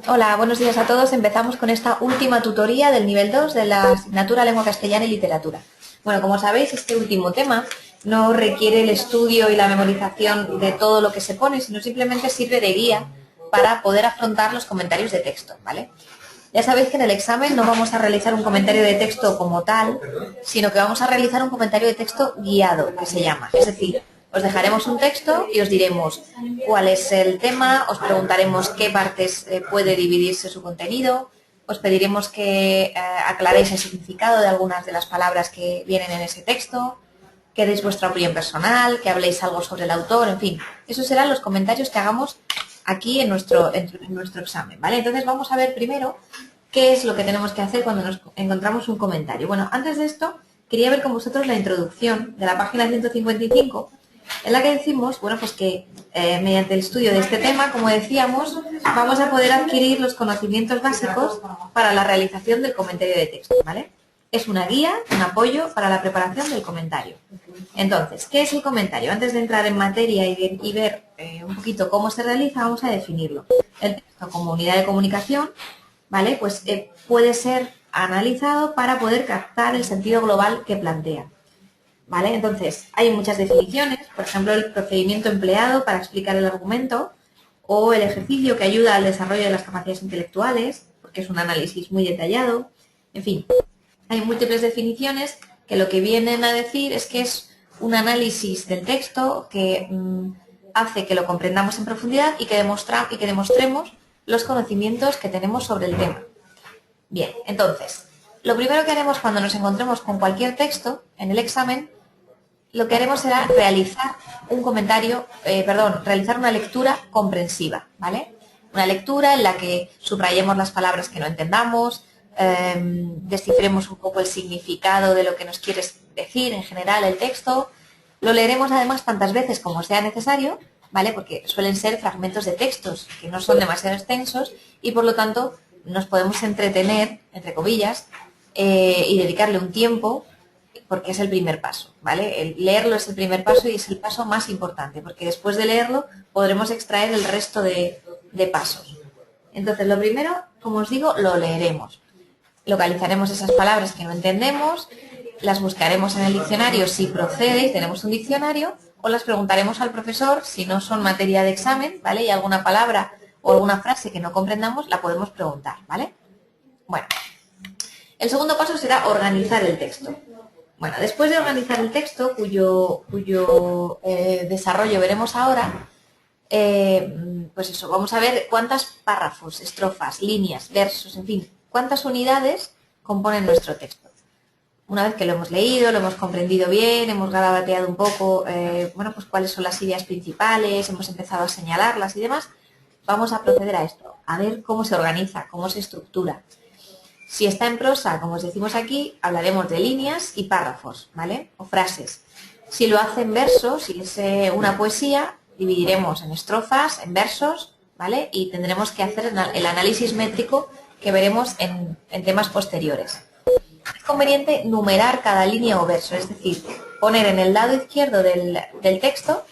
Hola, buenos días a todos. Empezamos con esta última tutoría del nivel 2 de la asignatura Lengua Castellana y Literatura. Bueno, como sabéis, este último tema no requiere el estudio y la memorización de todo lo que se pone, sino simplemente sirve de guía para poder afrontar los comentarios de texto, ¿vale? Ya sabéis que en el examen no vamos a realizar un comentario de texto como tal, sino que vamos a realizar un comentario de texto guiado, que se llama. Es decir, os dejaremos un texto y os diremos cuál es el tema, os preguntaremos qué partes puede dividirse su contenido, os pediremos que aclaréis el significado de algunas de las palabras que vienen en ese texto, que deis vuestra opinión personal, que habléis algo sobre el autor, en fin. Esos serán los comentarios que hagamos aquí en nuestro examen, ¿vale? Entonces vamos a ver primero qué es lo que tenemos que hacer cuando nos encontramos un comentario. Bueno, antes de esto, quería ver con vosotros la introducción de la página 155, en la que decimos, bueno, pues que mediante el estudio de este tema, como decíamos, vamos a poder adquirir los conocimientos básicos para la realización del comentario de texto, ¿vale? Es una guía, un apoyo para la preparación del comentario. Entonces, ¿qué es el comentario? Antes de entrar en materia y ver un poquito cómo se realiza, vamos a definirlo. El texto como unidad de comunicación, ¿vale? Pues puede ser analizado para poder captar el sentido global que plantea, ¿vale? Entonces, hay muchas definiciones, por ejemplo, el procedimiento empleado para explicar el argumento o el ejercicio que ayuda al desarrollo de las capacidades intelectuales, porque es un análisis muy detallado, en fin, hay múltiples definiciones que lo que vienen a decir es que es un análisis del texto que hace que lo comprendamos en profundidad y que demostremos los conocimientos que tenemos sobre el tema. Bien, entonces, lo primero que haremos cuando nos encontremos con cualquier texto en el examen, lo que haremos será realizar un comentario, realizar una lectura comprensiva, ¿vale? Una lectura en la que subrayemos las palabras que no entendamos, descifremos un poco el significado de lo que nos quiere decir en general el texto. Lo leeremos además tantas veces como sea necesario, ¿vale? Porque suelen ser fragmentos de textos que no son demasiado extensos y por lo tanto nos podemos entretener, entre comillas, y dedicarle un tiempo porque es el primer paso, ¿vale? El leerlo es el primer paso y es el paso más importante, porque después de leerlo podremos extraer el resto de pasos. Entonces, lo primero, como os digo, lo leeremos. Localizaremos esas palabras que no entendemos, las buscaremos en el diccionario si procede y tenemos un diccionario, o las preguntaremos al profesor si no son materia de examen, ¿vale? Y alguna palabra o alguna frase que no comprendamos la podemos preguntar, ¿vale? Bueno, el segundo paso será organizar el texto. Bueno, después de organizar el texto, cuyo desarrollo veremos ahora, pues eso, vamos a ver cuántos párrafos, estrofas, líneas, versos, en fin, cuántas unidades componen nuestro texto. Una vez que lo hemos leído, lo hemos comprendido bien, hemos garabateado un poco, bueno, pues cuáles son las ideas principales, hemos empezado a señalarlas y demás, vamos a proceder a esto, a ver cómo se organiza, cómo se estructura. Si está en prosa, como os decimos aquí, hablaremos de líneas y párrafos, ¿vale? O frases. Si lo hace en versos, si es una poesía, dividiremos en estrofas, en versos, ¿vale? Y tendremos que hacer el análisis métrico que veremos en temas posteriores. Es conveniente numerar cada línea o verso, es decir, poner en el lado izquierdo del texto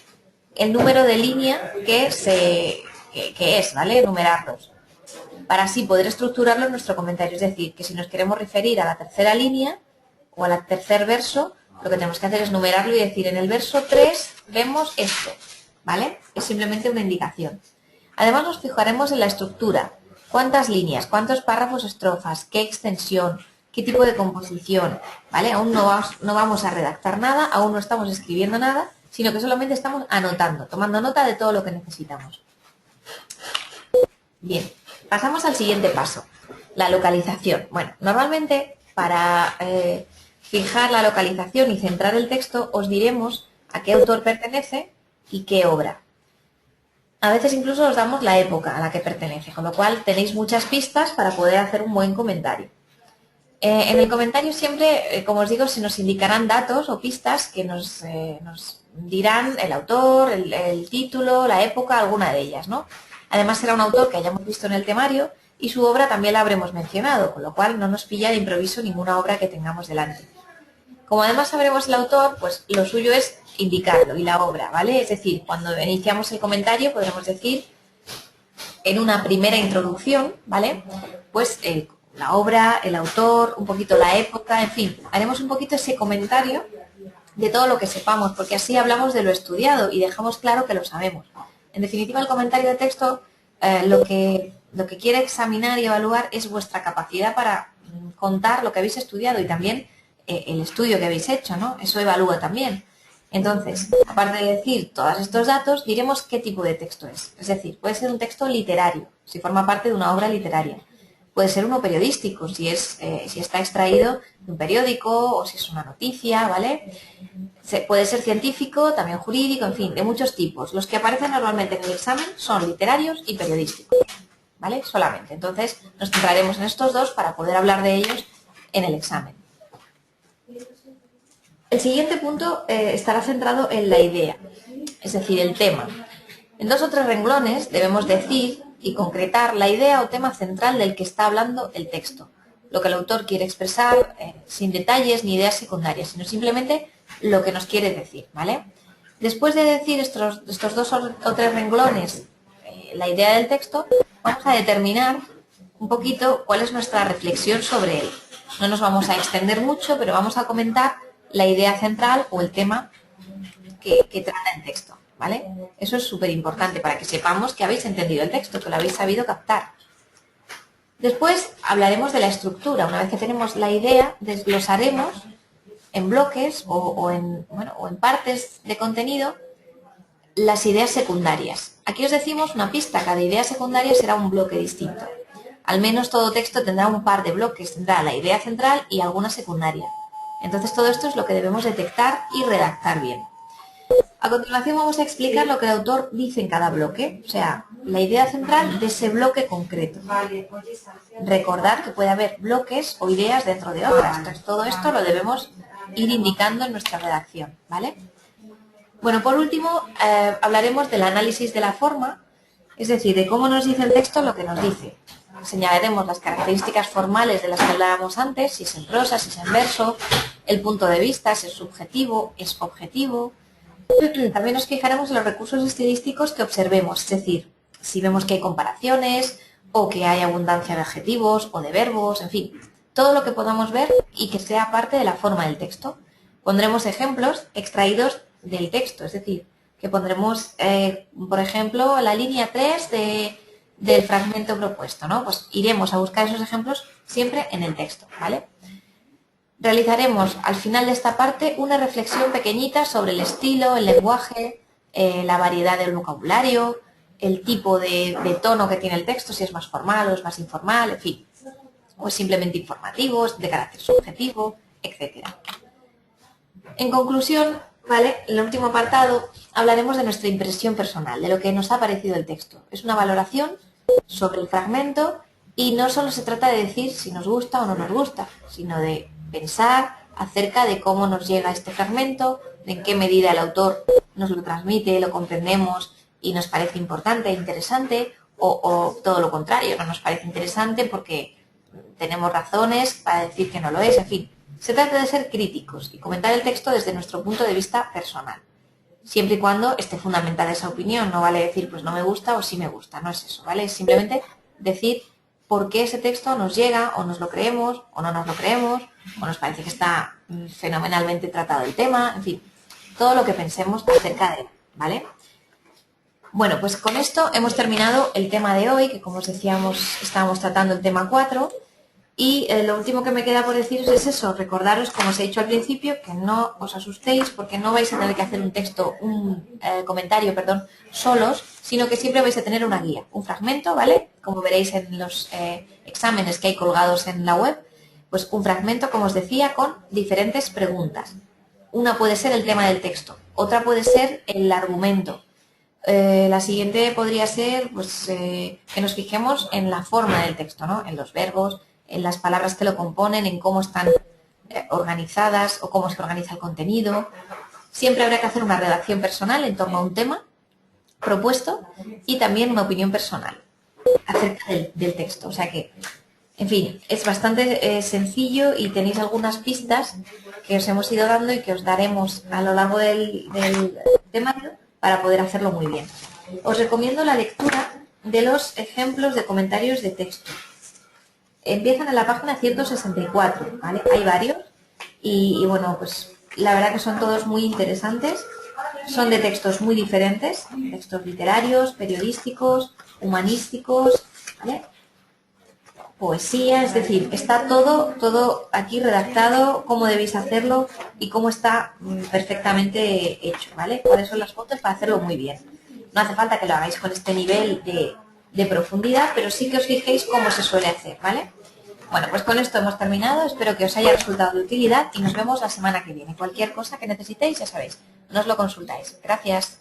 el número de línea que es, ¿vale? Numerarlos para así poder estructurarlo en nuestro comentario. Es decir, que si nos queremos referir a la tercera línea o al tercer verso, lo que tenemos que hacer es numerarlo y decir, en el verso 3 vemos esto, ¿vale? Es simplemente una indicación. Además nos fijaremos en la estructura, cuántas líneas, cuántos párrafos, estrofas, qué extensión, qué tipo de composición, ¿vale? Aún no vamos a redactar nada, aún no estamos escribiendo nada, sino que solamente estamos anotando, tomando nota de todo lo que necesitamos. Bien, pasamos al siguiente paso, la localización. Bueno, normalmente para fijar la localización y centrar el texto os diremos a qué autor pertenece y qué obra. A veces incluso os damos la época a la que pertenece, con lo cual tenéis muchas pistas para poder hacer un buen comentario. En el comentario siempre, como os digo, se nos indicarán datos o pistas que nos dirán el autor, el título, la época, alguna de ellas, ¿no? Además será un autor que hayamos visto en el temario y su obra también la habremos mencionado, con lo cual no nos pilla de improviso ninguna obra que tengamos delante. Como además sabremos el autor, pues lo suyo es indicarlo y la obra, ¿vale? Es decir, cuando iniciamos el comentario podremos decir en una primera introducción, ¿vale? Pues la obra, el autor, un poquito la época, en fin, haremos un poquito ese comentario de todo lo que sepamos, porque así hablamos de lo estudiado y dejamos claro que lo sabemos. En definitiva, el comentario de texto lo que quiere examinar y evaluar es vuestra capacidad para contar lo que habéis estudiado y también el estudio que habéis hecho, ¿no? Eso evalúa también. Entonces, aparte de decir todos estos datos, diremos qué tipo de texto es. Es decir, puede ser un texto literario, si forma parte de una obra literaria. Puede ser uno periodístico, si está extraído de un periódico o si es una noticia, ¿vale? Puede ser científico, también jurídico, en fin, de muchos tipos. Los que aparecen normalmente en el examen son literarios y periodísticos, ¿vale? Solamente. Entonces, nos centraremos en estos dos para poder hablar de ellos en el examen. El siguiente punto estará centrado en la idea, es decir, el tema. En 2 o 3 renglones debemos decir y concretar la idea o tema central del que está hablando el texto, lo que el autor quiere expresar sin detalles ni ideas secundarias, sino simplemente lo que nos quiere decir, ¿vale? Después de decir estos 2 o 3 renglones, la idea del texto, vamos a determinar un poquito cuál es nuestra reflexión sobre él. No nos vamos a extender mucho, pero vamos a comentar la idea central o el tema que trata el texto, ¿vale? Eso es súper importante para que sepamos que habéis entendido el texto, que lo habéis sabido captar. Después hablaremos de la estructura. Una vez que tenemos la idea, desglosaremos en bloques o en partes de contenido las ideas secundarias. Aquí os decimos una pista, cada idea secundaria será un bloque distinto. Al menos todo texto tendrá un par de bloques, tendrá la idea central y alguna secundaria. Entonces todo esto es lo que debemos detectar y redactar bien. A continuación vamos a explicar lo que el autor dice en cada bloque, o sea, la idea central de ese bloque concreto. Recordad que puede haber bloques o ideas dentro de otras, entonces todo esto lo debemos ir indicando en nuestra redacción, ¿vale? Bueno, por último, hablaremos del análisis de la forma, es decir, de cómo nos dice el texto lo que nos dice. Señalaremos las características formales de las que hablábamos antes, si es en prosa, si es en verso, el punto de vista, si es subjetivo, es objetivo. También nos fijaremos en los recursos estilísticos que observemos, es decir, si vemos que hay comparaciones o que hay abundancia de adjetivos o de verbos, en fin, todo lo que podamos ver y que sea parte de la forma del texto. Pondremos ejemplos extraídos del texto, es decir, que pondremos, por ejemplo, la línea 3 del fragmento propuesto, ¿no? Pues iremos a buscar esos ejemplos siempre en el texto, ¿vale? Realizaremos al final de esta parte una reflexión pequeñita sobre el estilo, el lenguaje, la variedad del vocabulario, el tipo de tono que tiene el texto, si es más formal o es más informal, en fin, o es simplemente informativo, es de carácter subjetivo, etc. En conclusión, ¿vale? En el último apartado hablaremos de nuestra impresión personal, de lo que nos ha parecido el texto. Es una valoración sobre el fragmento y no solo se trata de decir si nos gusta o no nos gusta, sino de pensar acerca de cómo nos llega este fragmento, de en qué medida el autor nos lo transmite, lo comprendemos y nos parece importante e interesante, o todo lo contrario, no nos parece interesante porque tenemos razones para decir que no lo es, en fin. Se trata de ser críticos y comentar el texto desde nuestro punto de vista personal, siempre y cuando esté fundamentada esa opinión. No vale decir, pues no me gusta o sí me gusta, no es eso, ¿vale? Es simplemente decir por qué ese texto nos llega, o nos lo creemos, o no nos lo creemos, o nos parece que está fenomenalmente tratado el tema, en fin, todo lo que pensemos acerca de él, ¿vale? Bueno, pues con esto hemos terminado el tema de hoy, que como os decíamos, estábamos tratando el tema 4, y lo último que me queda por deciros es eso, recordaros, como os he dicho al principio, que no os asustéis porque no vais a tener que hacer un comentario, solos, sino que siempre vais a tener una guía, un fragmento, ¿vale? Como veréis en los exámenes que hay colgados en la web, pues un fragmento, como os decía, con diferentes preguntas. Una puede ser el tema del texto, otra puede ser el argumento. La siguiente podría ser pues, que nos fijemos en la forma del texto, ¿no? En los verbos, en las palabras que lo componen, en cómo están organizadas o cómo se organiza el contenido. Siempre habrá que hacer una redacción personal en torno a un tema propuesto y también una opinión personal acerca del texto. O sea que, en fin, es bastante sencillo y tenéis algunas pistas que os hemos ido dando y que os daremos a lo largo del temario para poder hacerlo muy bien. Os recomiendo la lectura de los ejemplos de comentarios de texto. Empiezan en la página 164, ¿vale? Hay varios y bueno, pues la verdad que son todos muy interesantes. Son de textos muy diferentes, textos literarios, periodísticos, humanísticos, ¿vale? Poesía, es decir, está todo aquí redactado, cómo debéis hacerlo y cómo está perfectamente hecho, ¿vale? Cuáles son las fotos para hacerlo muy bien. No hace falta que lo hagáis con este nivel de profundidad, pero sí que os fijéis cómo se suele hacer, ¿vale? Bueno, pues con esto hemos terminado, espero que os haya resultado de utilidad y nos vemos la semana que viene. Cualquier cosa que necesitéis, ya sabéis, nos lo consultáis. Gracias.